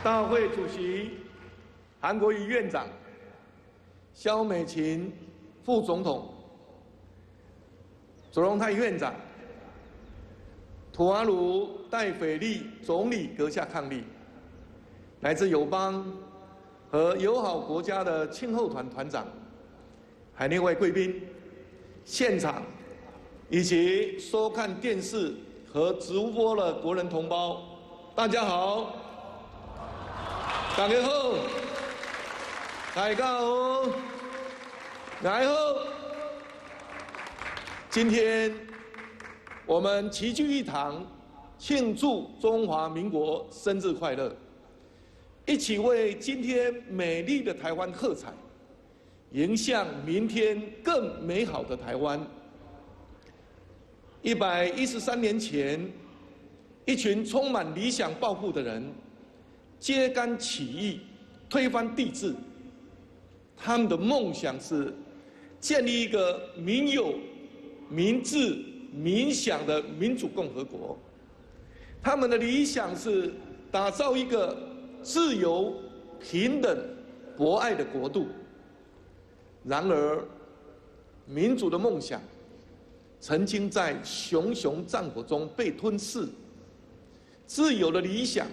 大会主席韩国瑜院长、萧美琴副总统、左荣泰院长、吐瓦鲁戴斐利总理阁下抗议，来自友邦和友好国家的庆后团团长、海内外贵宾、现场以及收看电视和直播的国人同胞，大家好！大家好，大家好，来好！今天我们齐聚一堂，庆祝中华民国生日快乐，一起为今天美丽的台湾喝彩，迎向明天更美好的台湾。113年前，一群充满理想抱负的人揭竿起义，推翻帝制。他们的梦想是建立一个民有、民治、民享的民主共和国。他们的理想是打造一个自由、平等、博爱的国度。然而，民主的梦想曾经在熊熊战火中被吞噬，自由的理想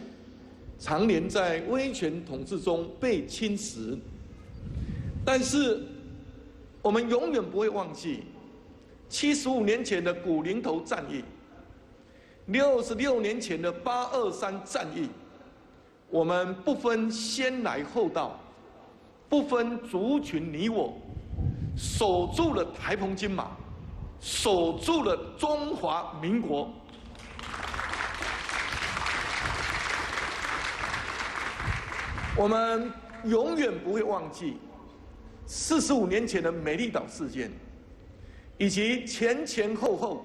常年在威权统治中被侵蚀。但是，我们永远不会忘记75年前的古林头战役，66年前的823战役。我们不分先来后到，不分族群你我，守住了台澎金马，守住了中华民国。我们永远不会忘记45年前的美丽岛事件，以及前前后后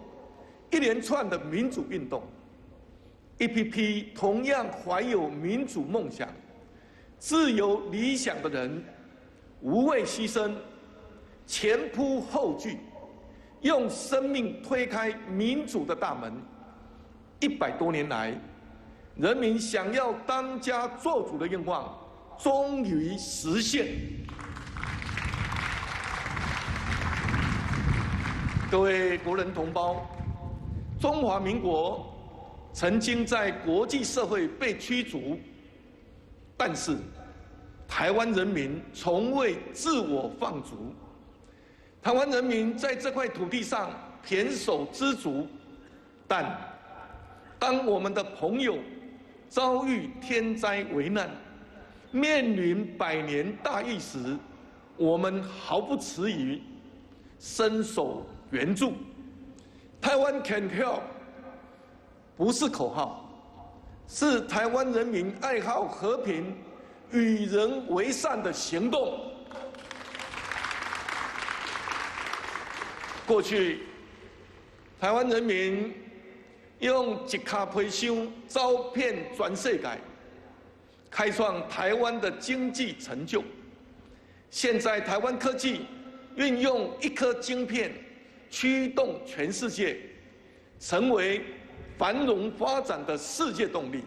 一连串的民主运动。一批批同样怀有民主梦想、自由理想的人，无畏牺牲，前仆后继，用生命推开民主的大门。100多年来，人民想要当家作主的愿望终于实现。各位国人同胞，中华民国曾经在国际社会被驱逐，但是台湾人民从未自我放逐。台湾人民在这块土地上胼手胝足，但当我们的朋友遭遇天灾危难，面临百年大疫时，我们毫不迟疑，伸手援助。台湾 can help 不是口号，是台湾人民爱好和平、与人为善的行动。过去，台湾人民用一卡皮箱招骗全世界，开创台湾的经济成就。现在，台湾科技运用一颗晶片驱动全世界，成为繁荣发展的世界动力。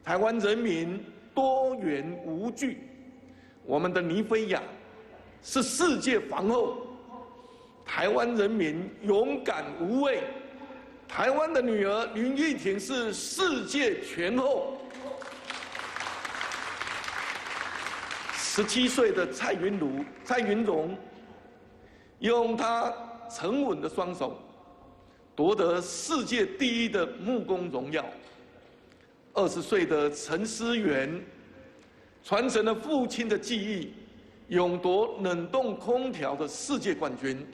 台湾人民多元无惧，我们的尼菲亚是世界防后。台湾人民勇敢无畏，台湾的女儿林玉婷是世界全后。17岁的蔡云荣，用她沉稳的双手，夺得世界第1的木工荣耀。20岁的陈思源，传承了父亲的技艺，勇夺冷冻空调的世界冠军。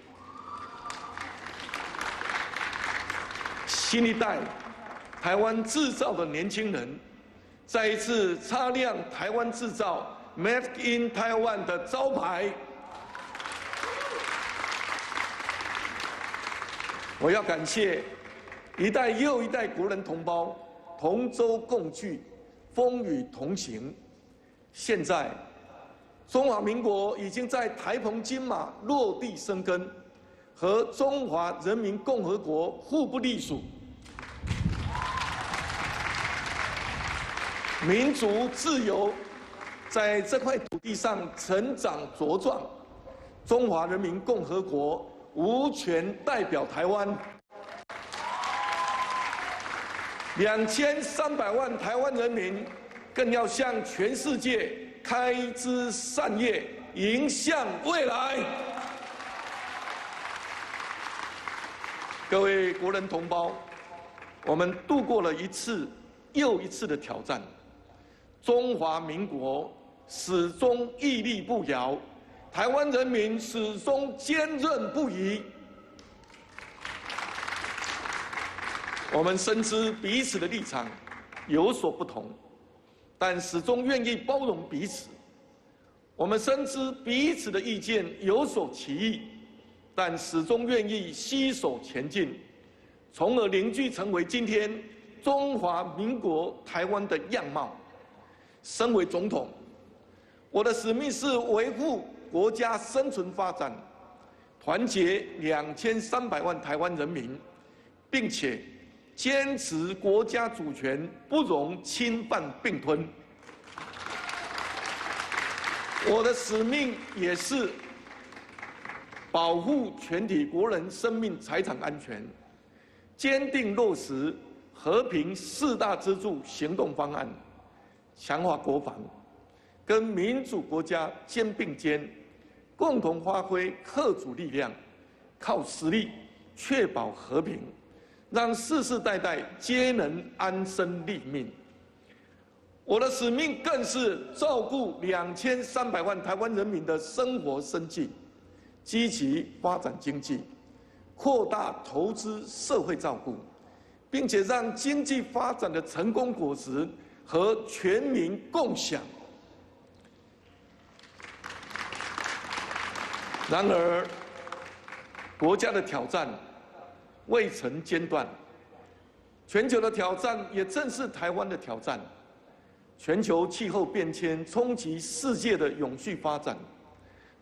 新一代台湾制造的年轻人，再一次擦亮台湾制造 Made in Taiwan 的招牌。我要感谢一代又一代国人同胞同舟共济，风雨同行。现在，中华民国已经在台澎金马落地生根，和中华人民共和国互不隶属。民主自由在这块土地上成长茁壮。中华人民共和国无权代表台湾。2300万台湾人民更要向全世界开枝散叶，迎向未来。各位国人同胞，我们度过了一次又一次的挑战，中华民国始终屹立不摇，台湾人民始终坚韧不移。我们深知彼此的立场有所不同，但始终愿意包容彼此。我们深知彼此的意见有所歧义，但始终愿意携手前进，从而凝聚成为今天中华民国台湾的样貌。身为总统，我的使命是维护国家生存发展，团结2300万台湾人民，并且坚持国家主权不容侵犯并吞。我的使命也是保护全体国人生命财产安全，坚定落实和平4大支柱行动方案，强化国防，跟民主国家肩并肩，共同发挥嚇阻力量，靠实力确保和平，让世世代代皆能安身立命。我的使命更是照顾2300万台湾人民的生活生计，积极发展经济，扩大投资社会照顾，并且让经济发展的成功果实和全民共享。然而，国家的挑战未曾间断，全球的挑战也正是台湾的挑战。全球气候变迁冲击世界的永续发展，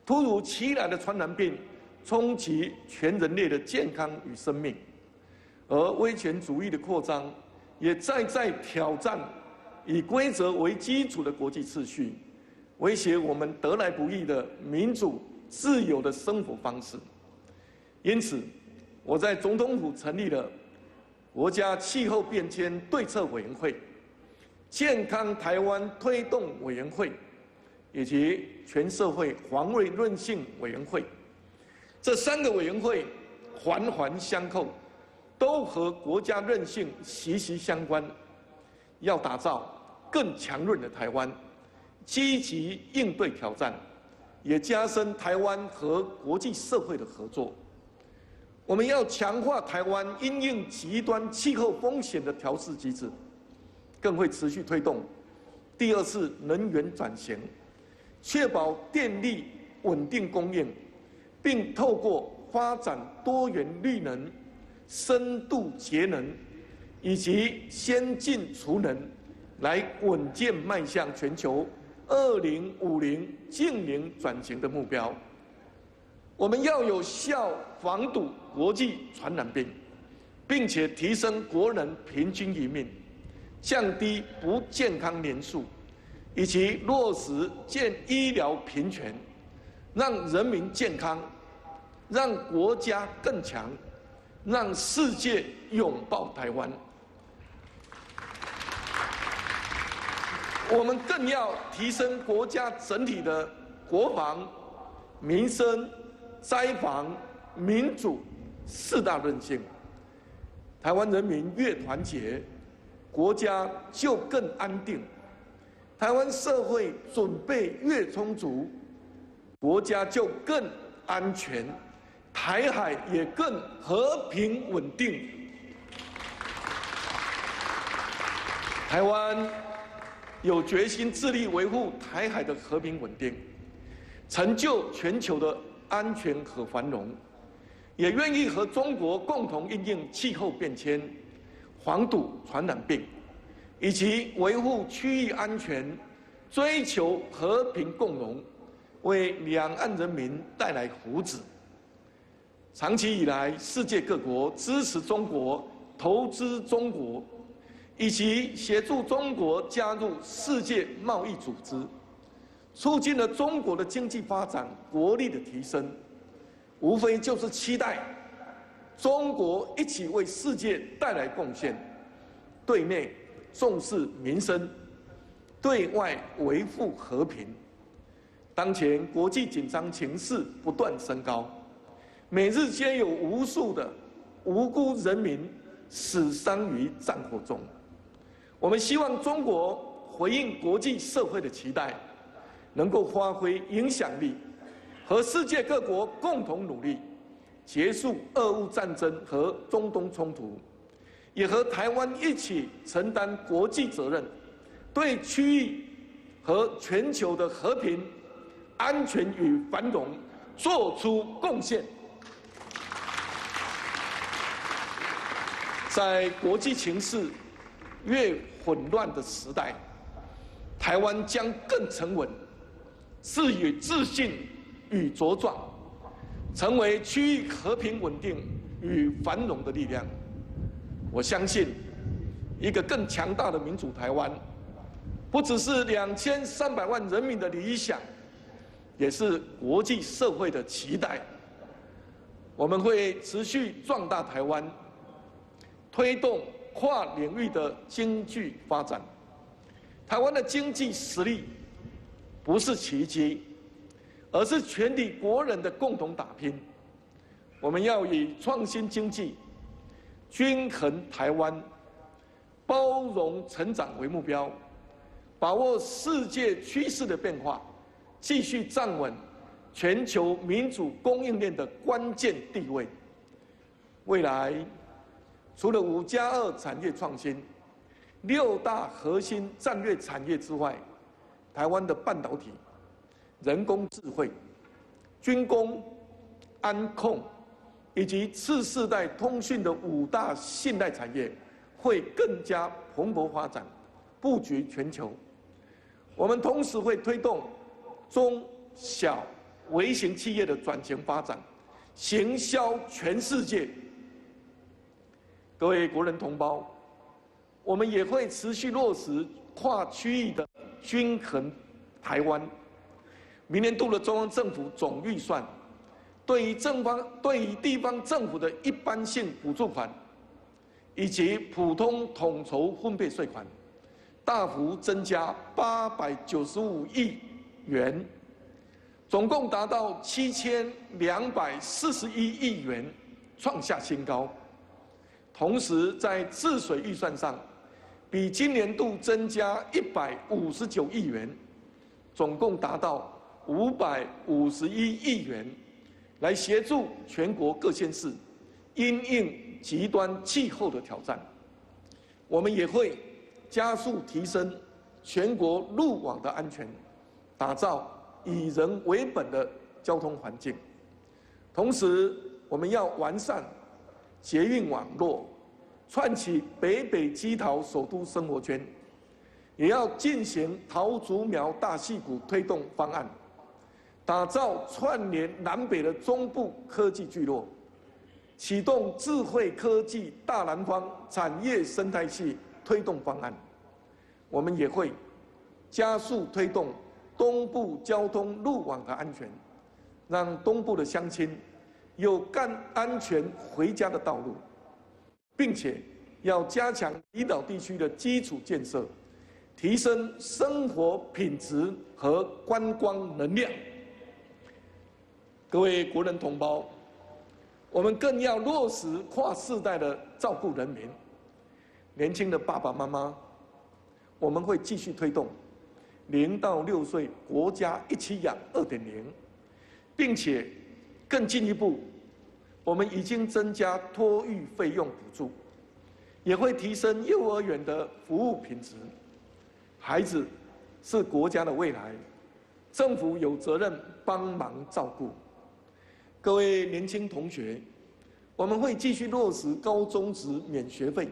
突如其来的传染病冲击全人类的健康与生命，而威权主义的扩张也在挑战以规则为基础的国际秩序，威胁我们得来不易的民主自由的生活方式。因此，我在总统府成立了国家气候变迁对策委员会、健康台湾推动委员会以及全社会防卫韧性委员会。这3个委员会环环相扣，都和国家韧性息息相关。要打造更强韧的台湾，积极应对挑战，也加深台湾和国际社会的合作。我们要强化台湾因应极端气候风险的调适机制，更会持续推动第2次能源转型，确保电力稳定供应，并透过发展多元绿能、深度节能以及先进储能，来稳健迈向全球2050净零转型的目标。我们要有效防堵国际传染病，并且提升国人平均余命，降低不健康年数，以及落实健医疗平权，让人民健康，让国家更强，让世界拥抱台湾。我们更要提升国家整体的国防、民生、灾防、民主4大韧性。台湾人民越团结，国家就更安定；台湾社会准备越充足，国家就更安全，台海也更和平稳定。台湾有决心致力维护台海的和平稳定，成就全球的安全和繁荣，也愿意和中国共同因应气候变迁、防堵传染病，以及维护区域安全，追求和平共荣，为两岸人民带来福祉。长期以来，世界各国支持中国、投资中国，以及协助中国加入世界贸易组织，促进了中国的经济发展、国力的提升，无非就是期待中国一起为世界带来贡献，对内重视民生，对外维护和平。当前国际紧张情势不断升高，每日皆有无数的无辜人民死伤于战火中。我们希望中国回应国际社会的期待，能够发挥影响力，和世界各国共同努力，结束俄乌战争和中东冲突，也和台湾一起承担国际责任，对区域和全球的和平、安全与繁荣做出贡献。在国际情势越混乱的时代，台湾将更沉稳，自信与茁壮，成为区域和平稳定与繁荣的力量。我相信，一个更强大的民主台湾，不只是2300万人民的理想，也是国际社会的期待。我们会持续壮大台湾，推动跨领域的经济发展。台湾的经济实力不是奇迹，而是全体国人的共同打拼。我们要以创新经济、均衡台湾、包容成长为目标，把握世界趋势的变化，继续站稳全球民主供应链的关键地位。未来，除了5+2产业创新、6大核心战略产业之外，台湾的半导体、人工智慧、军工、安控以及次世代通讯的5大信赖产业会更加蓬勃发展，布局全球。我们同时会推动中小微型企业的转型发展，行销全世界。各位国人同胞，我们也会持续落实跨区域的均衡台湾。明年度的中央政府总预算，对于地方政府的一般性补助款，以及普通统筹分配税款，大幅增加895亿元，总共达到7241亿元，创下新高。同时，在治水预算上，比今年度增加159亿元，总共达到551亿元，来协助全国各县市因应极端气候的挑战。我们也会加速提升全国路网的安全，打造以人为本的交通环境。同时，我们要完善捷运网络，串起北北基桃首都生活圈，也要进行桃竹苗大溪谷推动方案，打造串联南北的中部科技聚落，启动智慧科技大南方产业生态系推动方案。我们也会加速推动东部交通路网的安全，让东部的乡亲有更安全回家的道路，并且要加强离岛地区的基础建设，提升生活品质和观光能量。各位国人同胞，我们更要落实跨世代的照顾人民。年轻的爸爸妈妈，我们会继续推动0到6岁国家一起养2.0，并且更进一步，我们已经增加托育费用补助，也会提升幼儿园的服务品质。孩子是国家的未来，政府有责任帮忙照顾。各位年轻同学，我们会继续落实高中职免学费，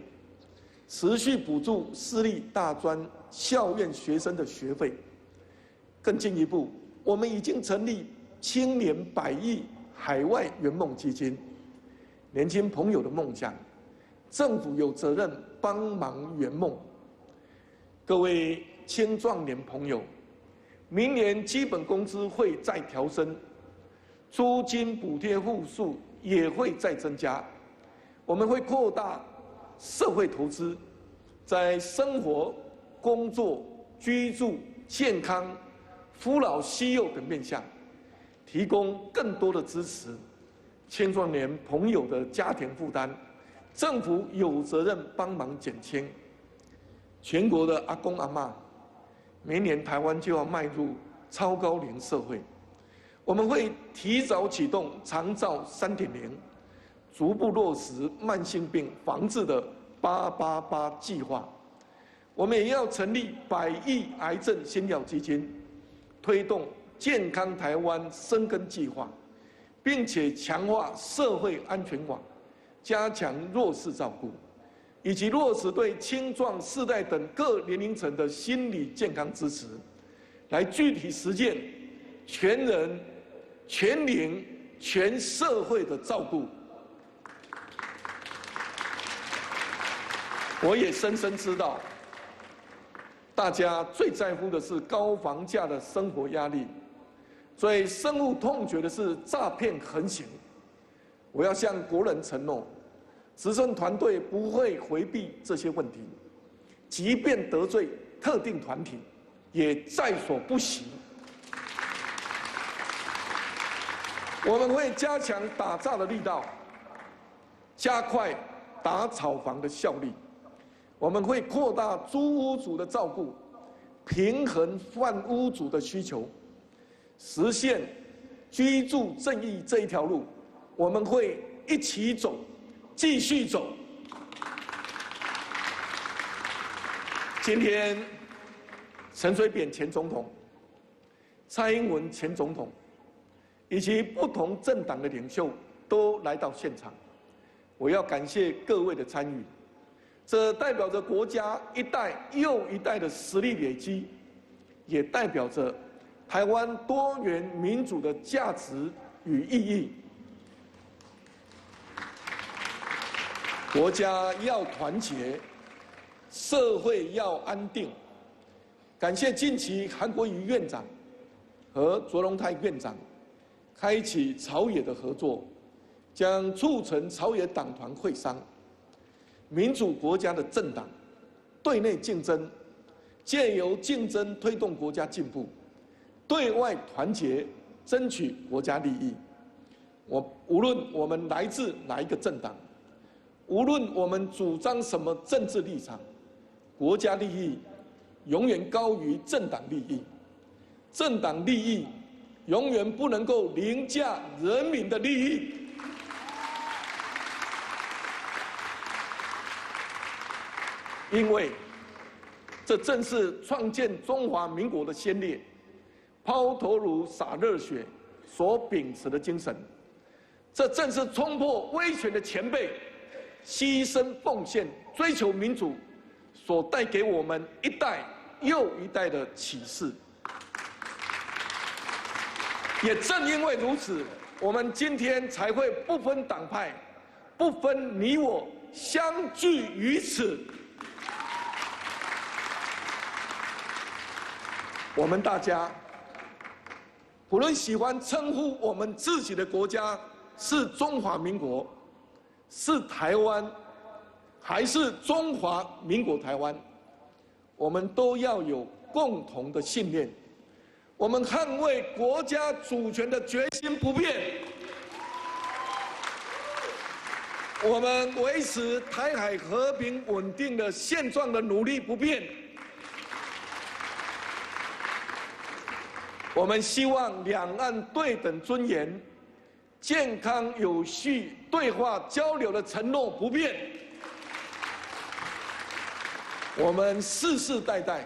持续补助私立大专校院学生的学费。更进一步，我们已经成立青年100亿海外圆梦基金，年轻朋友的梦想政府有责任帮忙圆梦。各位青壮年朋友，明年基本工资会再调升，租金补贴户数也会再增加。我们会扩大社会投资，在生活、工作、居住、健康、扶老携幼等面向，提供更多的支持青壮年朋友的家庭负担，政府有责任帮忙减轻。全国的阿公阿嬷，明年台湾就要迈入超高龄社会，我们会提早启动长照3.0，逐步落实慢性病防治的888计划。我们也要成立100亿癌症新药基金，推动健康台湾深耕计划，并且强化社会安全网，加强弱势照顾，以及落实对青壮世代等各年龄层的心理健康支持，来具体实践全人、全龄、全社会的照顾。我也深深知道，大家最在乎的是高房价的生活压力，最深恶痛绝的是诈骗横行。我要向国人承诺，执政团队不会回避这些问题，即便得罪特定团体，也在所不惜。我们会加强打诈的力道，加快打炒房的效率。我们会扩大租屋族的照顾，平衡换屋主的需求，实现居住正义这一条路，我们会一起走，继续走。今天，陈水扁前总统、蔡英文前总统以及不同政党的领袖都来到现场，我要感谢各位的参与。这代表着国家一代又一代的实力累积，也代表着台湾多元民主的价值与意义。国家要团结，社会要安定。感谢近期韩国瑜院长和卓荣泰院长开启朝野的合作，将促成朝野党团会商。民主国家的政党对内竞争，借由竞争推动国家进步；对外团结，争取国家利益。无论我们来自哪一个政党，无论我们主张什么政治立场，国家利益永远高于政党利益，政党利益永远不能够凌驾人民的利益。因为这正是创建中华民国的先烈抛头颅洒热血所秉持的精神，这正是冲破威权的前辈牺牲奉献追求民主所带给我们一代又一代的启示。也正因为如此，我们今天才会不分党派，不分你我，相聚于此。我们大家，不论喜欢称呼我们自己的国家是中华民国，是台湾，还是中华民国台湾，我们都要有共同的信念。我们捍卫国家主权的决心不变，我们维持台海和平稳定的现状的努力不变。我们希望两岸对等尊严、健康有序对话交流的承诺不变。我们世世代代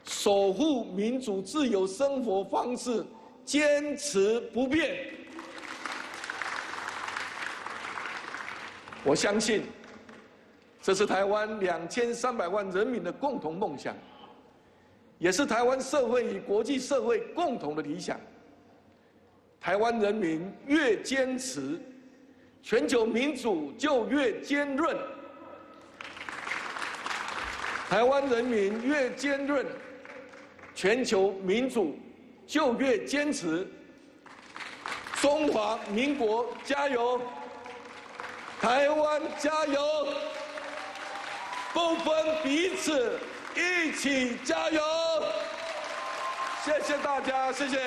守护民主自由生活方式，坚持不变。我相信，这是台湾2300万人民的共同梦想。也是台湾社会与国际社会共同的理想。台湾人民越坚持，全球民主就越坚韧；台湾人民越坚韧，全球民主就越坚持。中华民国加油！台湾加油！不分彼此，一起加油！谢谢大家，谢谢。